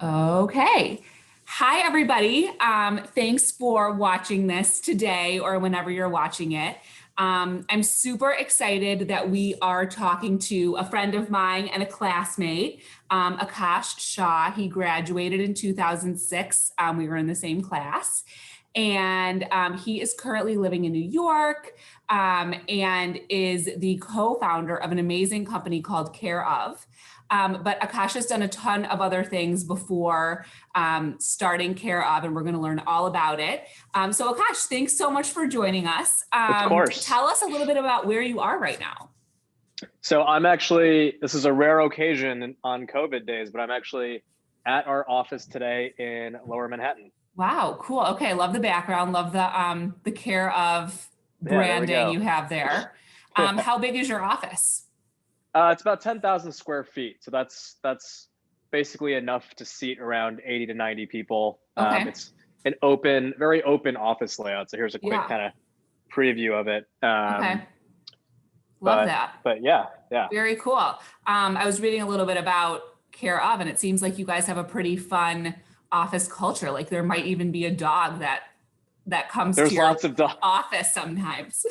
Okay. Hi, everybody. Thanks for watching this today or whenever you're watching it. I'm super excited that we are talking to a friend of mine and a classmate, Akash Shah. He graduated in 2006. We were in the same class. And he is currently living in New York and is the co-founder of an amazing company called CareOf. But Akash has done a ton of other things before starting CareOf, and we're going to learn all about it. So Akash, thanks so much for joining us. Of course. Tell us a little bit about where you are right now. So this is a rare occasion on COVID days, but I'm actually at our office today in Lower Manhattan. Wow, cool. Okay, love the background. Love the CareOf Yeah, there we branding go. you have there. How big is your office? It's about 10,000 square feet. So that's basically enough to seat around 80 to 90 people. Okay. It's an very open office layout. So here's a quick kind of preview of it. Okay. Love that. But yeah. Very cool. I was reading a little bit about CareOf, and it seems like you guys have a pretty fun office culture. Like there might even be a dog that comes to your office sometimes.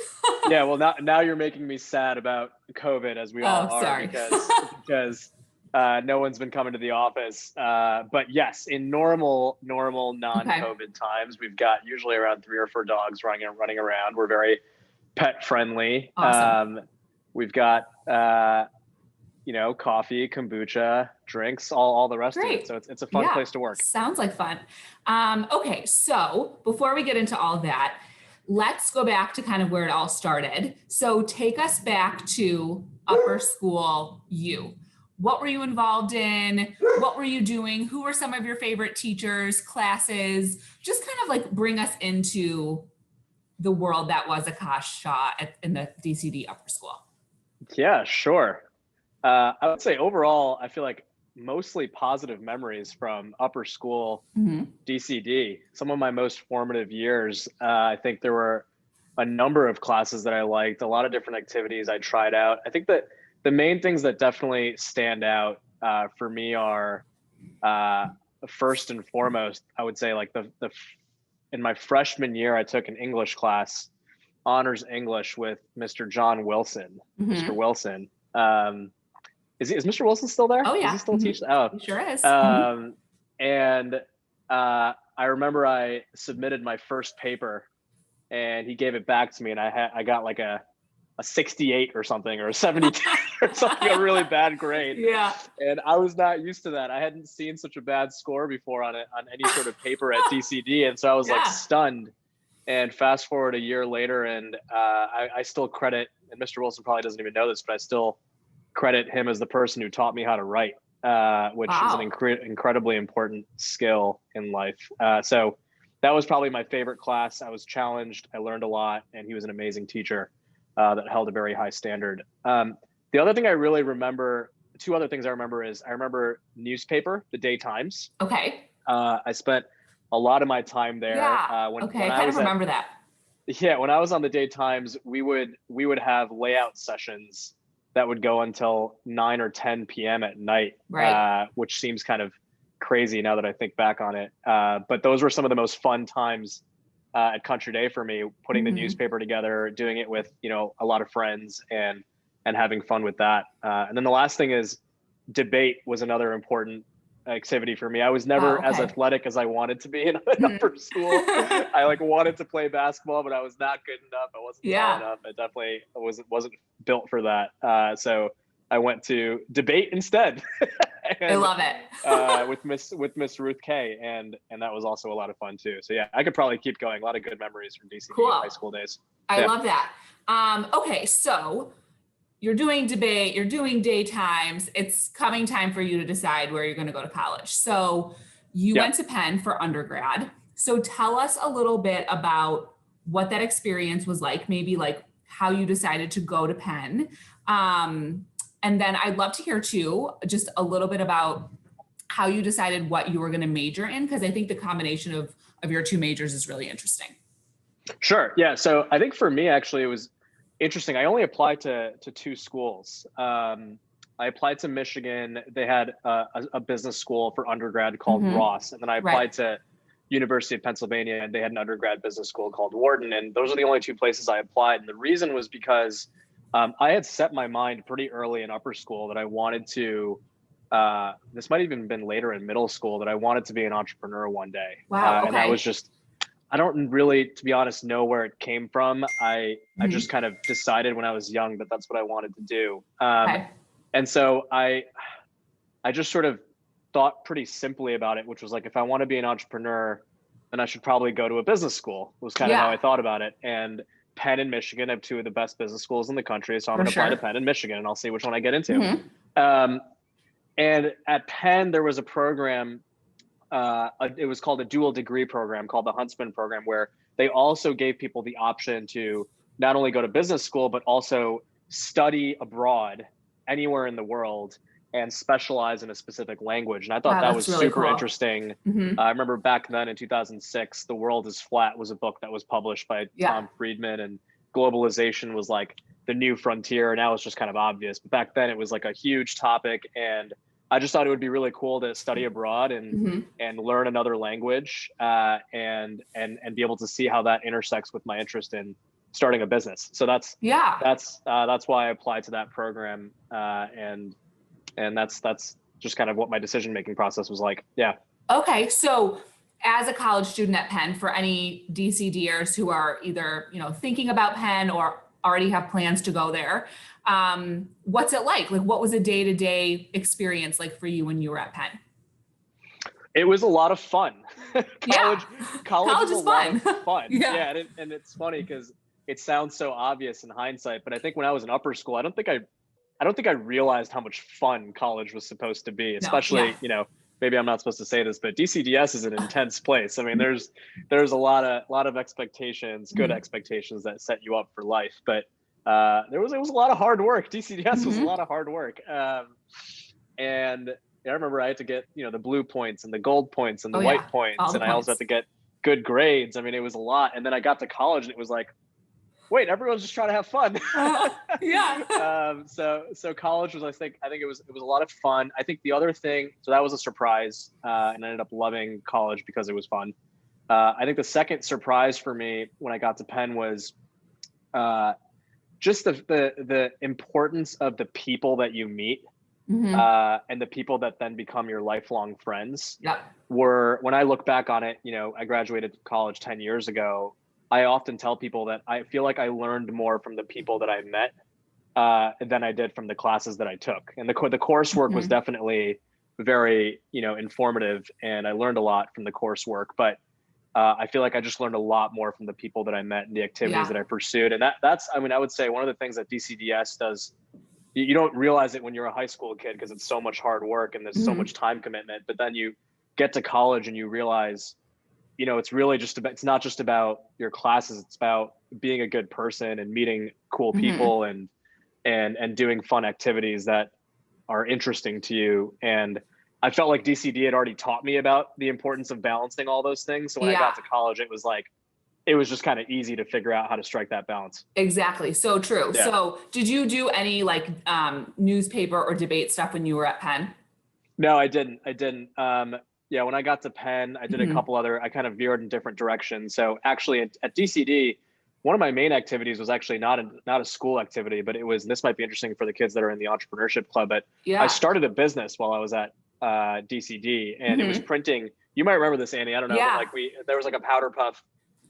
Yeah, well now you're making me sad about COVID, as we all are, sorry. because no one's been coming to the office. But yes, in normal non-COVID times, we've got usually around 3 or 4 dogs running around. We're very pet friendly. Awesome. We've got coffee, kombucha, drinks, all the rest of it. So it's a fun place to work. Sounds like fun. Okay, so before we get into all that, let's go back to kind of where it all started. So take us back to upper school you. What were you involved in? What were you doing? Who were some of your favorite teachers, classes? Just kind of like bring us into the world that was Akash Shah in the DCD upper school. Yeah, sure. I would say overall, I feel like mostly positive memories from upper school DCD. Some of my most formative years, I think there were a number of classes that I liked, a lot of different activities I tried out. I think that the main things that definitely stand out for me are first and foremost, I would say like in my freshman year, I took an English class, honors English with Mr. John Wilson, Mr. Wilson. Is Mr. Wilson still there? Oh yeah. Is he still teaching? Oh, he sure is. And I remember I submitted my first paper, and he gave it back to me, and I got like a 68 or something, or a 72 or something, a really bad grade. Yeah. And I was not used to that. I hadn't seen such a bad score before on any sort of paper at DCD, and so I was like stunned. And fast forward a year later, and I still credit, and Mr. Wilson probably doesn't even know this, but I still credit him as the person who taught me how to write, which is an incredibly important skill in life. So that was probably my favorite class. I was challenged, I learned a lot, and he was an amazing teacher that held a very high standard. The other thing I really remember, 2 other things I remember newspaper, the Day Times. Okay. I spent a lot of my time there. Yeah. When I kind of remember that. Yeah, when I was on the Day Times, we would have layout sessions that would go until 9 or 10 p.m. at night, which seems kind of crazy now that I think back on it. But those were some of the most fun times at Country Day for me, putting the newspaper together, doing it with a lot of friends and having fun with that. And then the last thing is debate was another important activity for me. I was never as athletic as I wanted to be in upper school. I wanted to play basketball, but I was not good enough. I wasn't tall enough. I definitely wasn't built for that. So I went to debate instead. I love it. with Miss Ruth K, and that was also a lot of fun too. So yeah, I could probably keep going. A lot of good memories from DC high school days. I love that. Okay, so you're doing debate, you're doing daytimes. It's coming time for you to decide where you're going to go to college. So you went to Penn for undergrad. So tell us a little bit about what that experience was like, maybe like how you decided to go to Penn. And then I'd love to hear too, just a little bit about how you decided what you were going to major in, because I think the combination of your 2 majors is really interesting. Sure. Yeah. So I think for me, actually, it was interesting. I only applied to 2 schools. I applied to Michigan. They had a business school for undergrad called Ross. And then I applied to University of Pennsylvania, and they had an undergrad business school called Wharton. And those are the only two places I applied. And the reason was because I had set my mind pretty early in upper school that I wanted to, this might even been later in middle school, that I wanted to be an entrepreneur one day. Wow. And that was just, I don't really, to be honest, know where it came from. I just kind of decided when I was young that that's what I wanted to do. And so I just sort of thought pretty simply about it, which was like, if I want to be an entrepreneur, then I should probably go to a business school. It was kind of how I thought about it. And Penn and Michigan have two of the best business schools in the country. So I'm going to apply to Penn and Michigan, and I'll see which one I get into. And at Penn, there was a program, it was called a dual degree program called the Huntsman program, where they also gave people the option to not only go to business school, but also study abroad anywhere in the world and specialize in a specific language. And I thought that was really super interesting. I remember back then in 2006, The World is Flat was a book that was published by Tom Friedman, and globalization was like the new frontier. Now it's just kind of obvious. But back then it was like a huge topic. And I just thought it would be really cool to study abroad and learn another language and be able to see how that intersects with my interest in starting a business. So that's why I applied to that program. And that's just kind of what my decision-making process was like. Yeah. Okay. So as a college student at Penn, for any DCDers who are either, thinking about Penn or already have plans to go there, what's it like? Like, what was a day-to-day experience like for you when you were at Penn? It was a lot of fun. College is a lot of fun. Yeah. And it's funny because it sounds so obvious in hindsight, but I think when I was in upper school, I don't think I realized how much fun college was supposed to be, especially, maybe I'm not supposed to say this, but DCDS is an intense place. I mean, there's a lot of expectations, good expectations that set you up for life, but it was a lot of hard work. DCDS was a lot of hard work. And I remember I had to get, the blue points and the gold points and the white points. And I also had to get good grades. I mean, it was a lot. And then I got to college and it was like, wait, everyone's just trying to have fun. So college was, I think it was a lot of fun. I think the other thing, so that was a surprise, and I ended up loving college because it was fun. I think the second surprise for me when I got to Penn was just the importance of the people that you meet, and the people that then become your lifelong friends. Were, when I look back on it, I graduated college 10 years ago. I often tell people that I feel like I learned more from the people that I met than I did from the classes that I took. And the coursework was definitely very, informative, and I learned a lot from the coursework. But I feel like I just learned a lot more from the people that I met and the activities that I pursued. And that's, I would say one of the things that DCDS does, you don't realize it when you're a high school kid because it's so much hard work and there's so much time commitment. But then you get to college and you realize, it's really it's not just about your classes. It's about being a good person and meeting cool people and doing fun activities that are interesting to you. And I felt like DCD had already taught me about the importance of balancing all those things. So when I got to college, it was just kind of easy to figure out how to strike that balance. Exactly. So true. Yeah. So did you do any newspaper or debate stuff when you were at Penn? No, I didn't. Yeah, when I got to Penn, I did a couple other, I kind of veered in different directions. So actually at DCD, one of my main activities was actually not a school activity, but it was, and this might be interesting for the kids that are in the entrepreneurship club, but I started a business while I was at DCD, and it was printing. You might remember this, Annie. I don't know. Yeah. But there was like a Powder Puff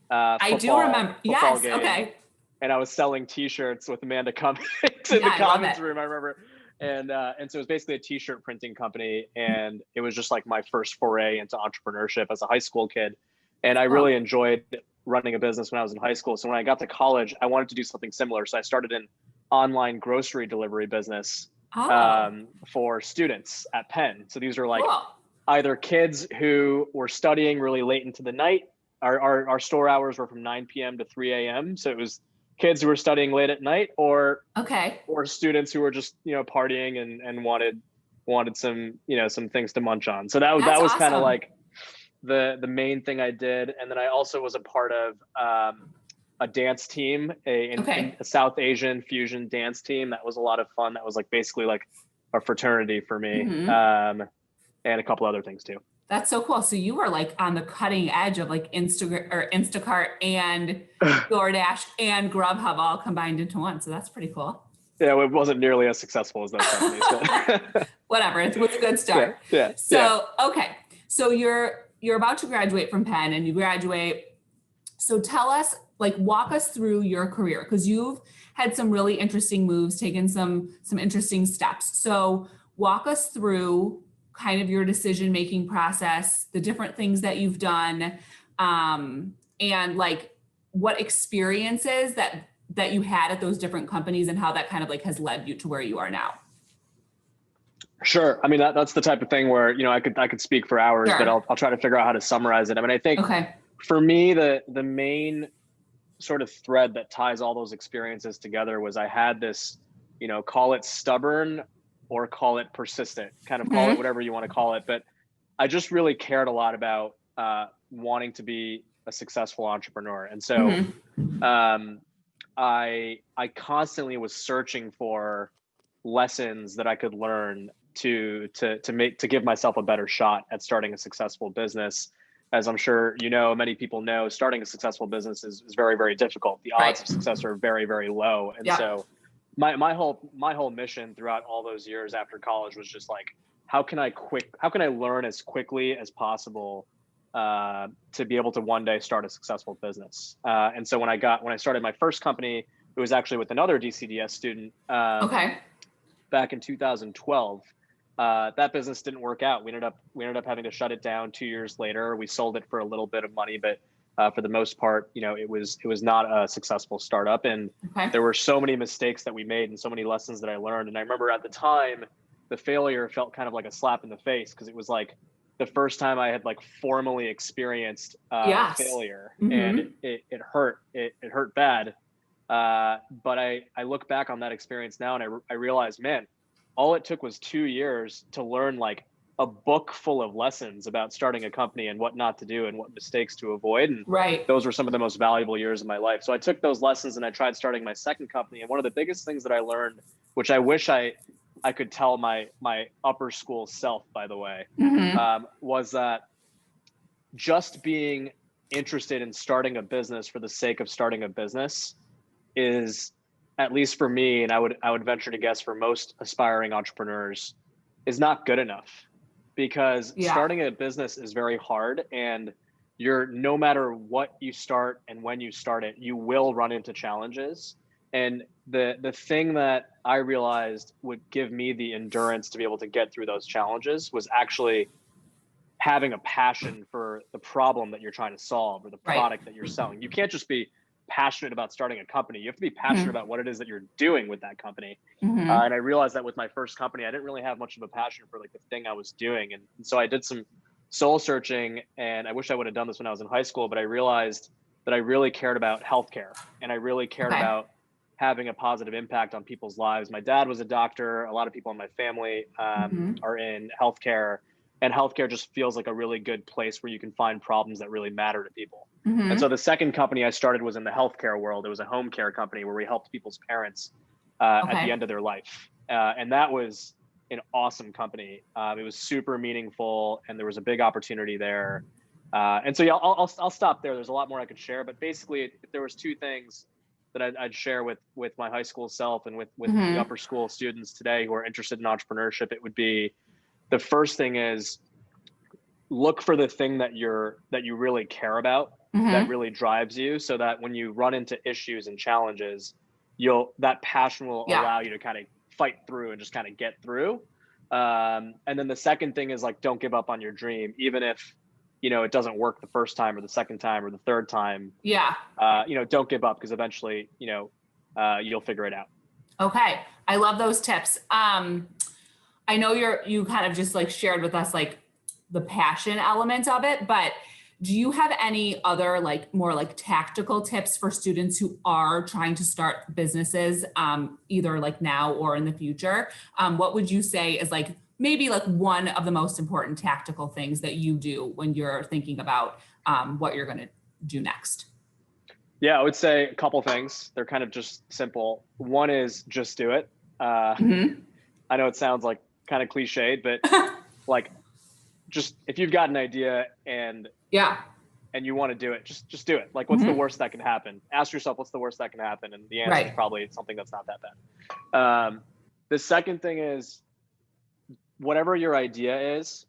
I do remember. Yes. Game, okay. And I was selling T-shirts with Amanda Cummings in the conference room. I remember. And so it was basically a T-shirt printing company, and it was just like my first foray into entrepreneurship as a high school kid. And I really enjoyed running a business when I was in high school. So when I got to college, I wanted to do something similar. So I started an online grocery delivery business for students at Penn. So these are either kids who were studying really late into the night. Our store hours were from 9 p.m. to 3 a.m. So it was kids who were studying late at night, or students who were just partying and wanted some some things to munch on. So that was awesome. Kind of like the main thing I did. And then I also was a part of a dance team, a South Asian fusion dance team. That was a lot of fun. That was basically a fraternity for me, and a couple other things too. That's so cool. So you were like on the cutting edge of like Instacart and DoorDash and Grubhub all combined into one. So that's pretty cool. Yeah, it wasn't nearly as successful as those companies, but whatever. It was a good start. Yeah. So, okay. So you're about to graduate from Penn and you graduate. So tell us, like, walk us through your career, because you've had some really interesting moves, taken some interesting steps. So walk us through kind of your decision-making process, the different things that you've done, and like what experiences that you had at those different companies and how that kind of like has led you to where you are now. Sure. I mean, that's the type of thing where, I could speak for hours, Sure. but I'll try to figure out how to summarize it. I mean, I think for me, the main sort of thread that ties all those experiences together was I had this, call it stubborn or call it persistent, kind of call it whatever you want to call it. But I just really cared a lot about wanting to be a successful entrepreneur. And so I constantly was searching for lessons that I could learn to give myself a better shot at starting a successful business. As I'm sure many people know, starting a successful business is very, very difficult. The odds of success are very, very low. And so my whole mission throughout all those years after college was just like, how can I learn as quickly as possible to be able to one day start a successful business. And so when I started my first company, it was actually with another DCDS student back in 2012. That business didn't work out. We ended up having to shut it down 2 years later. We sold it for a little bit of money, but for the most part, it was not a successful startup. And there were so many mistakes that we made and so many lessons that I learned. And I remember at the time, the failure felt kind of like a slap in the face, because it was like the first time I had like formally experienced failure, and it hurt. It hurt bad. But I look back on that experience now, and I realized, man, all it took was 2 years to learn like a book full of lessons about starting a company and what not to do and what mistakes to avoid. And those were some of the most valuable years of my life. So I took those lessons and I tried starting my second company. And one of the biggest things that I learned, which I wish I could tell my upper school self, by the way, was that just being interested in starting a business for the sake of starting a business is, at least for me, and I would venture to guess for most aspiring entrepreneurs, is not good enough. Because starting a business is very hard, and no matter what you start and when you start it, you will run into challenges. And the thing that I realized would give me the endurance to be able to get through those challenges was actually having a passion for the problem that you're trying to solve or the product that you're selling. You can't just be passionate about starting a company. You have to be passionate about what it is that you're doing with that company. And I realized that with my first company, I didn't really have much of a passion for like the thing I was doing. And so I did some soul searching, and I wish I would have done this when I was in high school, but I realized that I really cared about healthcare, and I really cared about having a positive impact on people's lives. My dad was a doctor. A lot of people in my family are in healthcare, and healthcare just feels like a really good place where you can find problems that really matter to people. And so the second company I started was in the healthcare world. It was a home care company where we helped people's parents at the end of their life. And that was an awesome company. It was super meaningful, and there was a big opportunity there. And so, I'll stop there. There's a lot more I could share, but basically if there was two things that I'd share with my high school self and with the upper school students today who are interested in entrepreneurship, it would be, the first thing is look for the thing that you really care about, that really drives you, so that when you run into issues and challenges, that passion will allow you to kind of fight through and just kind of get through. And then the second thing is like, don't give up on your dream, even if it doesn't work the first time or the second time or the third time. Don't give up, because eventually you'll figure it out. Okay, I love those tips. I know you kind of just like shared with us like the passion element of it, but do you have any other like more like tactical tips for students who are trying to start businesses, either like now or in the future? What would you say is like maybe like one of the most important tactical things that you do when you're thinking about what you're going to do next? Yeah, I would say a couple things. They're kind of just simple. One is just do it. I know it sounds like kind of cliched, but like, just if you've got an idea and Yeah. you want to do it, just do it. Like, what's the Mm-hmm. worst that can happen? Ask yourself, what's the worst that can happen? And the answer is Right. probably something that's not that bad. The second thing is, whatever your idea is,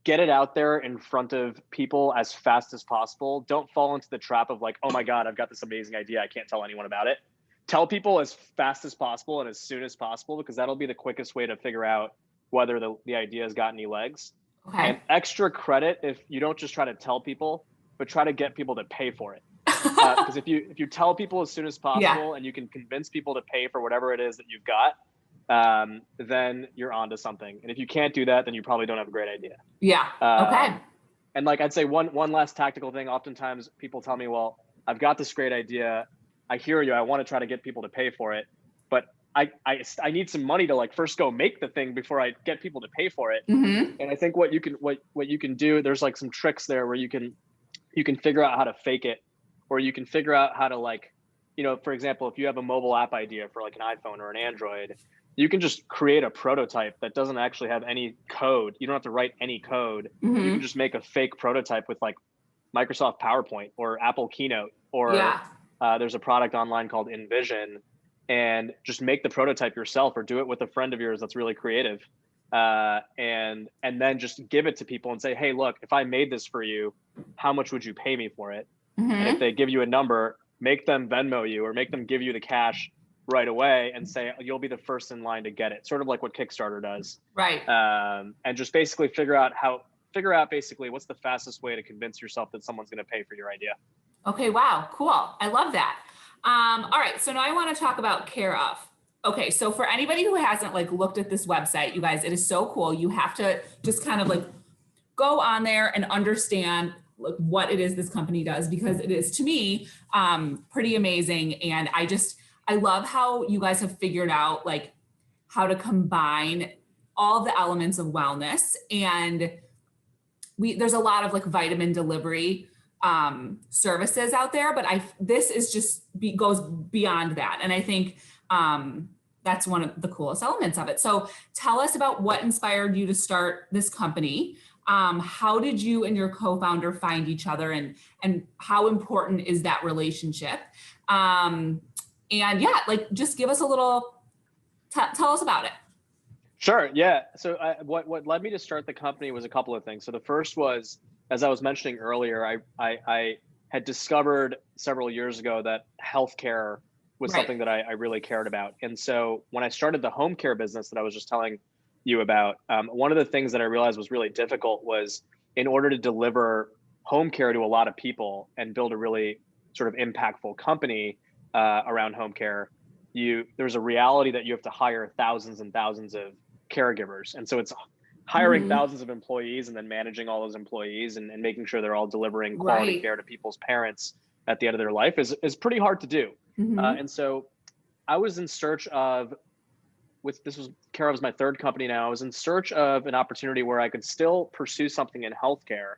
get it out there in front of people as fast as possible. Don't fall into the trap of like, oh my God, I've got this amazing idea, I can't tell anyone about it. Tell people as fast as possible and as soon as possible, because that'll be the quickest way to figure out whether the idea has got any legs. Okay. And extra credit if you don't just try to tell people, but try to get people to pay for it. Because if you tell people as soon as possible and you can convince people to pay for whatever it is that you've got, then you're onto something. And if you can't do that, then you probably don't have a great idea. Yeah. Okay. And like, I'd say one last tactical thing. Oftentimes people tell me, well, I've got this great idea. I hear you. I want to try to get people to pay for it, but I need some money to like first go make the thing before I get people to pay for it. Mm-hmm. And I think what you can do, there's like some tricks there where you can figure out how to fake it, or you can figure out how to, like, for example, if you have a mobile app idea for like an iPhone or an Android, you can just create a prototype that doesn't actually have any code. You don't have to write any code. Mm-hmm. You can just make a fake prototype with like Microsoft PowerPoint or Apple Keynote, or there's a product online called InVision, and just make the prototype yourself, or do it with a friend of yours that's really creative. And then just give it to people and say, hey, look, if I made this for you, how much would you pay me for it? Mm-hmm. And if they give you a number, make them Venmo you, or make them give you the cash right away and say, you'll be the first in line to get it. Sort of like what Kickstarter does. Right. And just basically figure out basically what's the fastest way to convince yourself that someone's going to pay for your idea. Okay. Wow. Cool. I love that. All right. So now I want to talk about CareOf. Okay. So for anybody who hasn't like looked at this website, you guys, it is so cool. You have to just kind of like go on there and understand like what it is this company does, because it is, to me, pretty amazing. And I love how you guys have figured out like how to combine all the elements of wellness. And there's a lot of like vitamin delivery services out there, but this is just goes beyond that. And I think that's one of the coolest elements of it. So tell us about what inspired you to start this company. How did you and your co-founder find each other, and how important is that relationship? And yeah, like just give us a little, tell us about it. Sure. Yeah. So what led me to start the company was a couple of things. So the first was, as I was mentioning earlier, I had discovered several years ago that healthcare was something that I really cared about. And so when I started the home care business that I was just telling you about, one of the things that I realized was really difficult was, in order to deliver home care to a lot of people and build a really sort of impactful company around home care, there's a reality that you have to hire thousands and thousands of caregivers. And so it's hiring thousands of employees and then managing all those employees and making sure they're all delivering quality care to people's parents at the end of their life is pretty hard to do. And so I was in search of, CareOf is my third company now. I was in search of an opportunity where I could still pursue something in healthcare,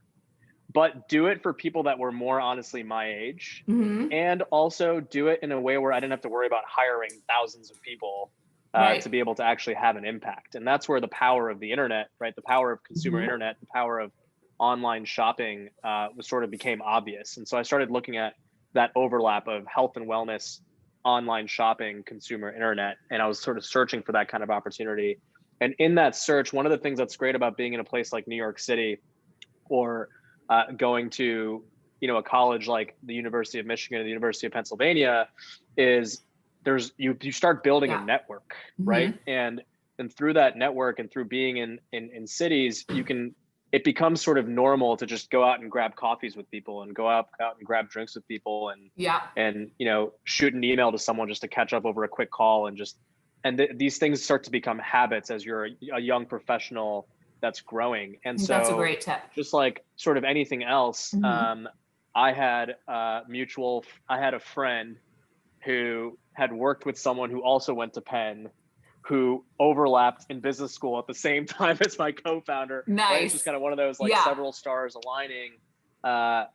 but do it for people that were more honestly my age, and also do it in a way where I didn't have to worry about hiring thousands of people to be able to actually have an impact. And that's where the power of the internet, right? The power of consumer internet, the power of online shopping became obvious. And so I started looking at that overlap of health and wellness, online shopping, consumer internet, and I was sort of searching for that kind of opportunity. And in that search, one of the things that's great about being in a place like New York City, or going to a college like the University of Michigan or the University of Pennsylvania, is you start building a network, right? And through that network and through being in cities, it becomes sort of normal to just go out and grab coffees with people and go out and grab drinks with people and shoot an email to someone just to catch up over a quick call, and these things start to become habits as you're a young professional that's growing. And so that's a great tip. Just like sort of anything else, I had a friend who had worked with someone who also went to Penn, who overlapped in business school at the same time as my co-founder. Nice. Right? It's just kind of one of those several stars aligning,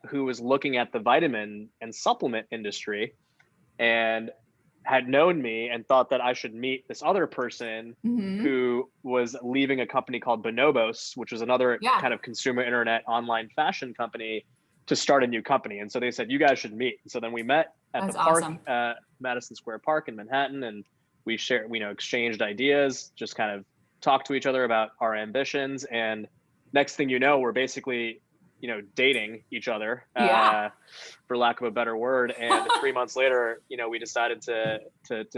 who was looking at the vitamin and supplement industry. And had known me and thought that I should meet this other person who was leaving a company called Bonobos, which was another kind of consumer internet online fashion company, to start a new company. And so they said, you guys should meet. And so then we met at the park, Madison Square Park in Manhattan, and we shared, exchanged ideas, just kind of talked to each other about our ambitions. And next thing you know, we're basically, dating each other, for lack of a better word. And 3 months later, we decided to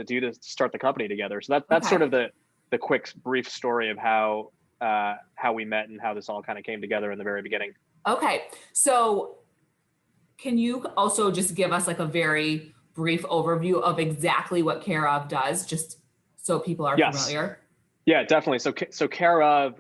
do this, to start the company together. So that's sort of the quick, brief story of how we met and how this all kind of came together in the very beginning. Okay. So can you also just give us like a very brief overview of exactly what CareOf does, just so people are familiar? Yeah, definitely. So CareOf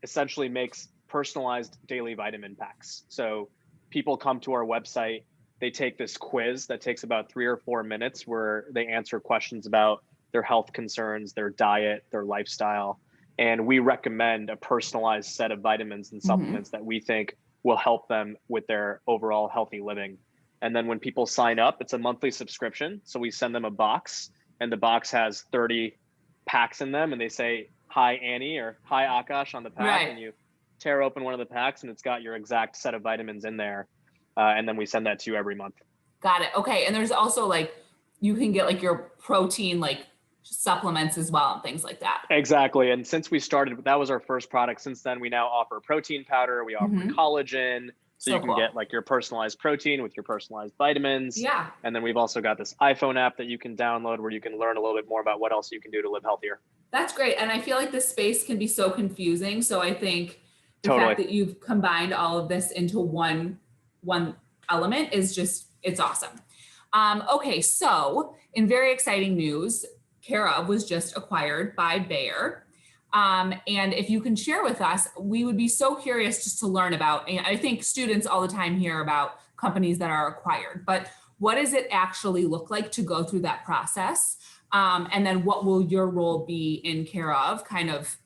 essentially makes personalized daily vitamin packs. So people come to our website, they take this quiz that takes about 3 or 4 minutes where they answer questions about their health concerns, their diet, their lifestyle. And we recommend a personalized set of vitamins and supplements that we think will help them with their overall healthy living. And then when people sign up, it's a monthly subscription. So we send them a box, and the box has 30 packs in them, and they say, "Hi, Annie," or "Hi, Akash" on the pack. And you tear open one of the packs and it's got your exact set of vitamins in there. And then we send that to you every month. Got it. Okay. And there's also like, you can get like your protein, like supplements as well and things like that. Exactly. And since we started, that was our first product. Since then, we now offer protein powder. We offer collagen. So you can get like your personalized protein with your personalized vitamins. Yeah. And then we've also got this iPhone app that you can download where you can learn a little bit more about what else you can do to live healthier. That's great. And I feel like this space can be so confusing. So I think the fact that you've combined all of this into one element is just, it's awesome. Okay. So in very exciting news, CareOf was just acquired by Bayer. And if you can share with us, we would be so curious just to learn about, and I think students all the time hear about companies that are acquired, but what does it actually look like to go through that process? And then what will your role be in CareOf kind of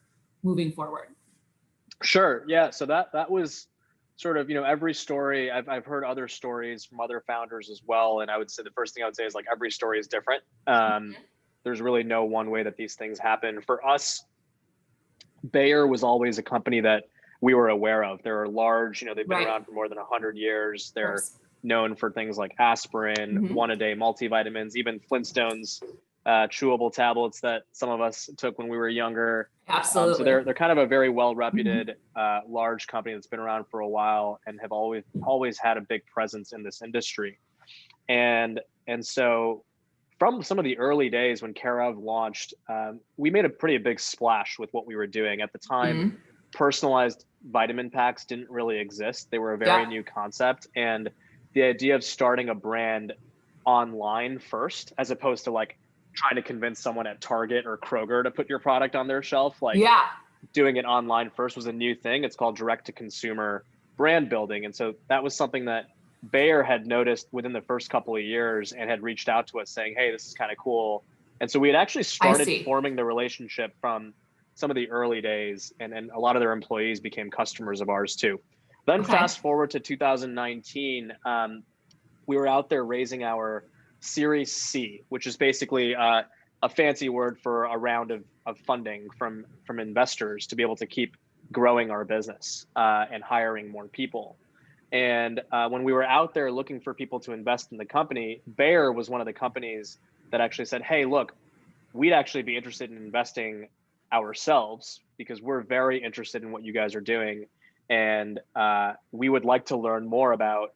moving forward? Sure. Yeah. So that was sort of, every story. I've heard other stories from other founders as well. And I would say the first thing I would say is like every story is different. There's really no one way that these things happen. For us, Bayer was always a company that we were aware of. They're large, they've been around for more than 100 years. They're known for things like aspirin, one-a-day multivitamins, even Flintstones, chewable tablets that some of us took when we were younger. Absolutely. So they're kind of a very well-reputed, large company that's been around for a while and have always had a big presence in this industry. And so from some of the early days when CareOf launched, we made a pretty big splash with what we were doing. At the time, personalized vitamin packs didn't really exist. They were a very new concept. And the idea of starting a brand online first, as opposed to like trying to convince someone at Target or Kroger to put your product on their shelf, doing it online first was a new thing. It's called direct to consumer brand building. And so that was something that Bayer had noticed within the first couple of years and had reached out to us saying, "Hey, this is kind of cool." And so we had actually started forming the relationship from some of the early days, and a lot of their employees became customers of ours too. Then fast forward to 2019, we were out there raising our Series C, which is basically a fancy word for a round of funding from investors to be able to keep growing our business and hiring more people. And when we were out there looking for people to invest in the company, Bayer was one of the companies that actually said, "Hey, look, we'd actually be interested in investing ourselves because we're very interested in what you guys are doing. And we would like to learn more about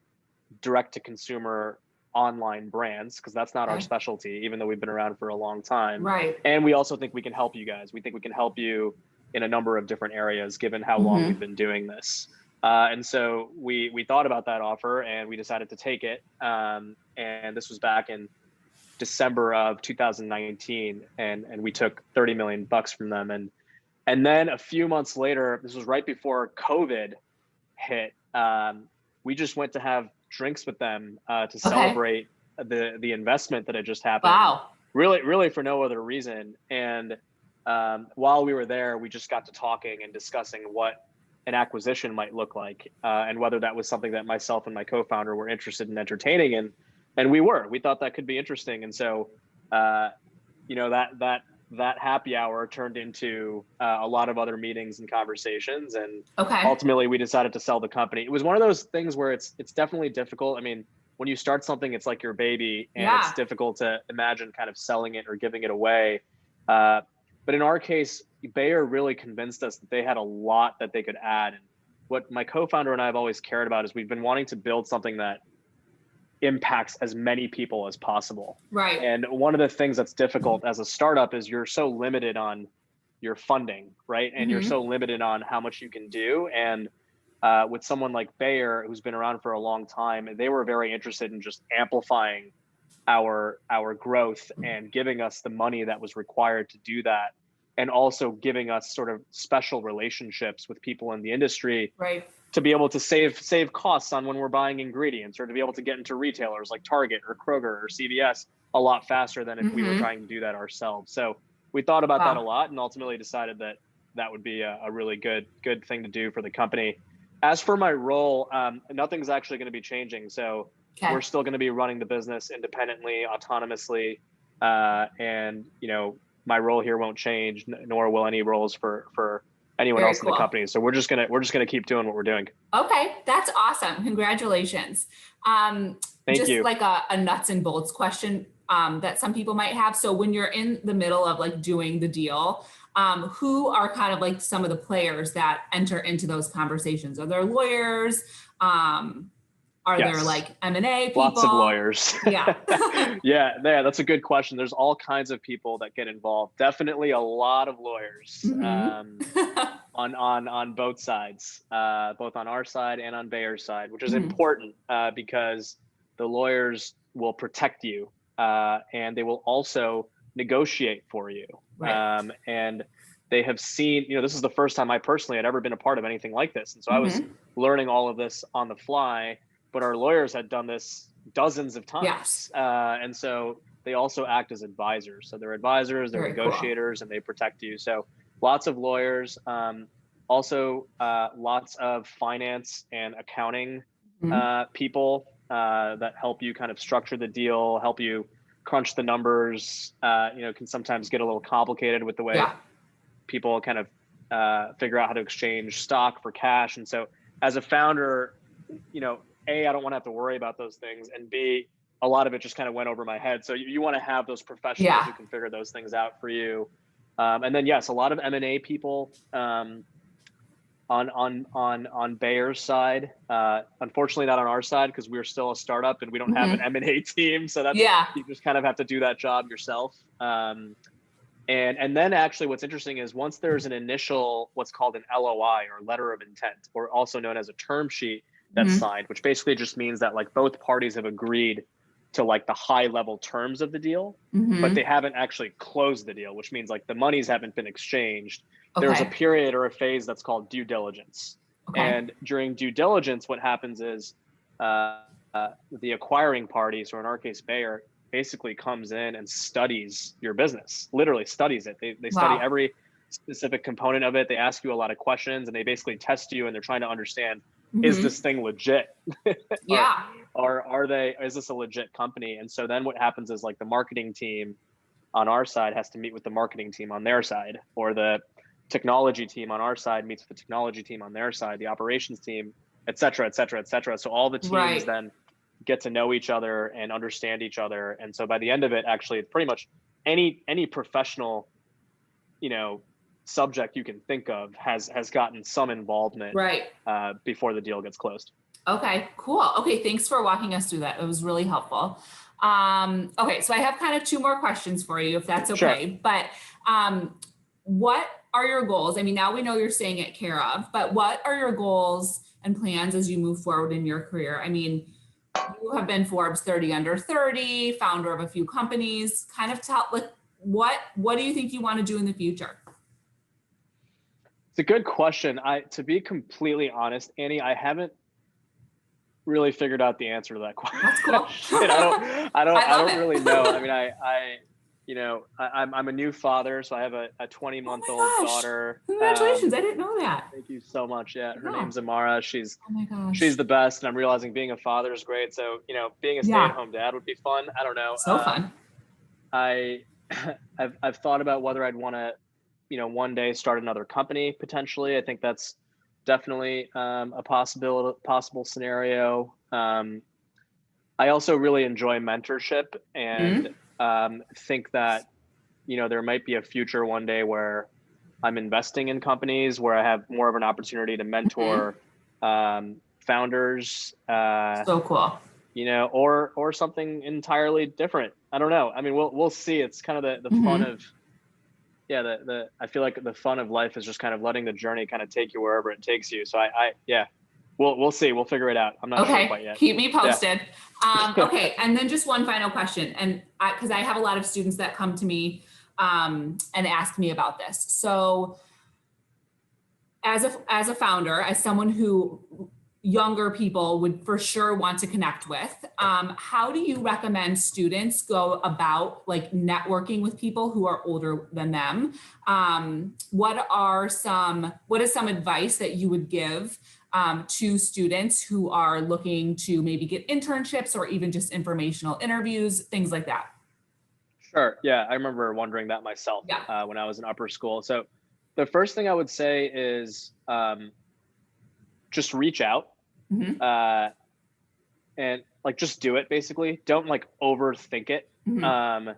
direct to consumer online brands, because that's not our specialty, even though we've been around for a long time. Right. And we also think we can help you guys. We think we can help you in a number of different areas, given how long we've been doing this." And so we thought about that offer and we decided to take it. And this was back in December of 2019, and we took $30 million from them. And then a few months later, this was right before COVID hit, we just went to have drinks with them to celebrate the investment that had just happened. Wow. Really for no other reason. And while we were there, we just got to talking and discussing what an acquisition might look like, and whether that was something that myself and my co-founder were interested in entertaining. And we thought that could be interesting. And so that happy hour turned into a lot of other meetings and conversations, and Okay. ultimately we decided to sell the company. It was one of those things where it's definitely difficult. I mean, when you start something, it's like your baby, and it's difficult to imagine kind of selling it or giving it away. But in our case, Bayer really convinced us that they had a lot that they could add. And what my co-founder and I have always cared about is we've been wanting to build something that impacts as many people as possible. Right. And one of the things that's difficult as a startup is you're so limited on your funding, right? And you're so limited on how much you can do. And with someone like Bayer, who's been around for a long time, they were very interested in just amplifying our growth and giving us the money that was required to do that, and also giving us sort of special relationships with people in the industry, right, to be able to save costs on when we're buying ingredients, or to be able to get into retailers like Target or Kroger or CVS a lot faster than if we were trying to do that ourselves. So we thought about that a lot, and ultimately decided that that would be a really good thing to do for the company. As for my role, nothing's actually going to be changing. So we're still going to be running the business independently, autonomously, and my role here won't change, nor will any roles for anyone else in the company. So we're just gonna keep doing what we're doing. Okay, that's awesome. Congratulations. Thank you. Like a nuts and bolts question that some people might have. So when you're in the middle of like doing the deal, who are kind of like some of the players that enter into those conversations? Are there lawyers? Are there like M&A people? Lots of lawyers. Yeah. yeah, that's a good question. There's all kinds of people that get involved. Definitely a lot of lawyers on both sides, both on our side and on Bayer's side, which is important because the lawyers will protect you and they will also negotiate for you. Right. And they have seen, this is the first time I personally had ever been a part of anything like this. And so I was learning all of this on the fly. But our lawyers had done this dozens of times. Yes. And so they also act as advisors. So they're advisors, they're negotiators, and they protect you. So lots of lawyers, also lots of finance and accounting people that help you kind of structure the deal, help you crunch the numbers. Can sometimes get a little complicated with the way people kind of figure out how to exchange stock for cash. And so as a founder, A, I don't want to have to worry about those things, and B, a lot of it just kind of went over my head. So you want to have those professionals who can figure those things out for you. And then yes, a lot of M&A people on Bayer's side. Unfortunately, not on our side because we're still a startup and we don't have an M&A team. So that's you just kind of have to do that job yourself. And then actually what's interesting is once there's an initial what's called an LOI or letter of intent, or also known as a term sheet, that's signed, which basically just means that like both parties have agreed to like the high level terms of the deal, but they haven't actually closed the deal, which means like the monies haven't been exchanged. There's a period or a phase that's called due diligence. And during due diligence, what happens is the acquiring party, so in our case, Bayer, basically comes in and studies your business, literally studies it. They study every specific component of it. They ask you a lot of questions and they basically test you, and they're trying to understand, is this thing legit? Is this a legit company? And so then what happens is like the marketing team on our side has to meet with the marketing team on their side, or the technology team on our side meets with the technology team on their side, the operations team, et cetera, et cetera, et cetera. So all the teams then get to know each other and understand each other. And so by the end of it, actually, pretty much any professional, subject you can think of has gotten some involvement before the deal gets closed. Okay, cool. Okay, thanks for walking us through that. It was really helpful. Okay, so I have kind of two more questions for you, if that's okay. Sure. But what are your goals? I mean, now we know you're staying at CareOf, but what are your goals and plans as you move forward in your career? I mean, you have been Forbes 30 under 30, founder of a few companies. Kind of tell, like, what do you think you want to do in the future? It's a good question. To be completely honest, Annie, I haven't really figured out the answer to that question. That's cool. I don't really know. I mean, I'm a new father, so I have a 20-month-old daughter. Congratulations. I didn't know that. Thank you so much. Yeah. Her name's Amara. She's the best. And I'm realizing being a father is great. So, being a stay-at-home dad would be fun. I don't know. So fun. I I've thought about whether I'd want to, one day start another company potentially. I think that's definitely a possible scenario. I also really enjoy mentorship and Mhm. think that there might be a future one day where I'm investing in companies where I have more of an opportunity to Mhm. mentor founders, So cool. or something entirely different. I don't know. I mean, we'll see. It's kind of the fun Mhm. of yeah. The I feel like the fun of life is just kind of letting the journey kind of take you wherever it takes you. So yeah, we'll see. We'll figure it out. I'm not sure Okay, quite yet. keep me Yeah. posted. Okay, and then just one final question, and because I have a lot of students that come to me and ask me about this. So, as a founder, as someone who younger people would for sure want to connect with, how do you recommend students go about like networking with people who are older than them? What is some advice that you would give to students who are looking to maybe get internships or even just informational interviews, things like that? Sure. Yeah, I remember wondering that myself Yeah. when I was in upper school. So the first thing I would say is just reach out Hmm. uh, and like just do it. Basically, don't like overthink it. Hmm. Um,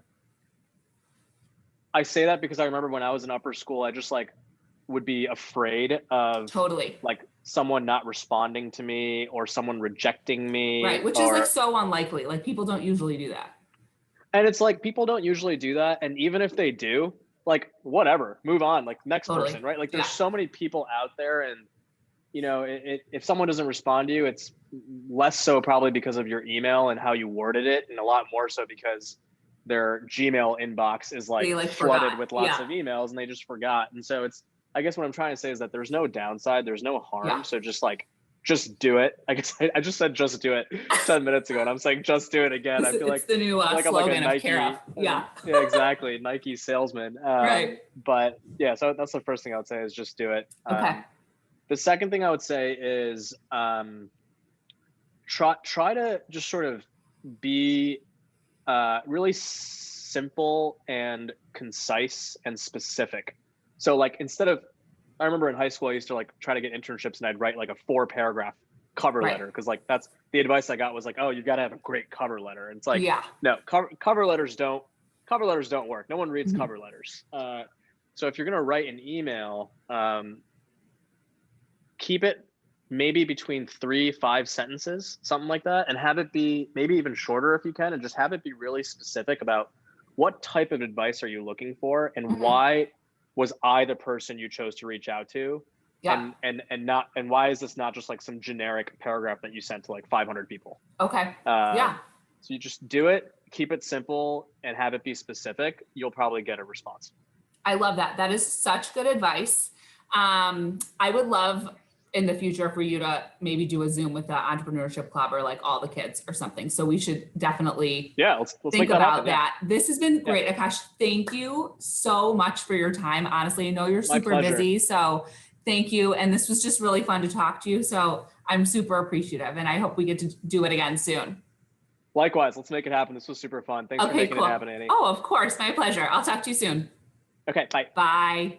I say that because I remember when I was in upper school, I just like would be afraid of Totally. like someone not responding to me or someone rejecting Right. me Which is like or so unlikely. Like people don't usually do that. and it's like people don't usually do that. And even if they do, like whatever, move on, like next Totally. person, right? Like there's Yeah. so many people out there and if someone doesn't respond to you, it's less so probably because of your email and how you worded it, and a lot more so because their Gmail inbox is like They like flooded forgot. with lots Yeah. of emails and they just forgot. And so I guess what I'm trying to say is that there's no downside, there's no Yeah. harm. So just do it. I guess I just said just do it 10 minutes ago and I'm saying just do it again. I It's the new feel like I'm like a slogan of CareOf. Nike, Yeah. yeah, exactly, Nike salesman. Right. But yeah, so that's the first thing I would say is just do it. Okay. The second thing I would say is try to just sort of be really simple and concise and specific. So like I remember in high school I used to like try to get internships and I'd write like a 4 paragraph cover Right. letter because like that's the advice I got was like, oh, you got to have a great cover letter. And it's like, Yeah. no, cover letters don't work. No one reads Mhm. cover letters. So if you're gonna write an email, keep it maybe between 3 5 sentences, something like that, and have it be maybe even shorter if you can, and just have it be really specific about what type of advice are you looking for and Mhm. why was I the person you chose to reach out to, Yeah. and why is this not just like some generic paragraph that you sent to like 500 people. Okay. Yeah. So you just do it, keep it simple, and have it be specific. You'll probably get a response. I love that. That is such good advice. I would love in the future for you to maybe do a Zoom with the entrepreneurship club or like all the kids or something. So we should definitely Yeah, let's think make that happen. about Yeah, that. This has been yeah, great, Akash. Thank you so much for your time. Honestly, I know you're my super pleasure. busy, so thank you. And this was just really fun to talk to you. So I'm super appreciative, and I hope we get to do it again soon. Likewise, let's make it happen. This was super fun. Thanks for Okay, making it cool. happen, Annie. Oh, of course, my pleasure. I'll talk to you soon. Okay, bye. Bye.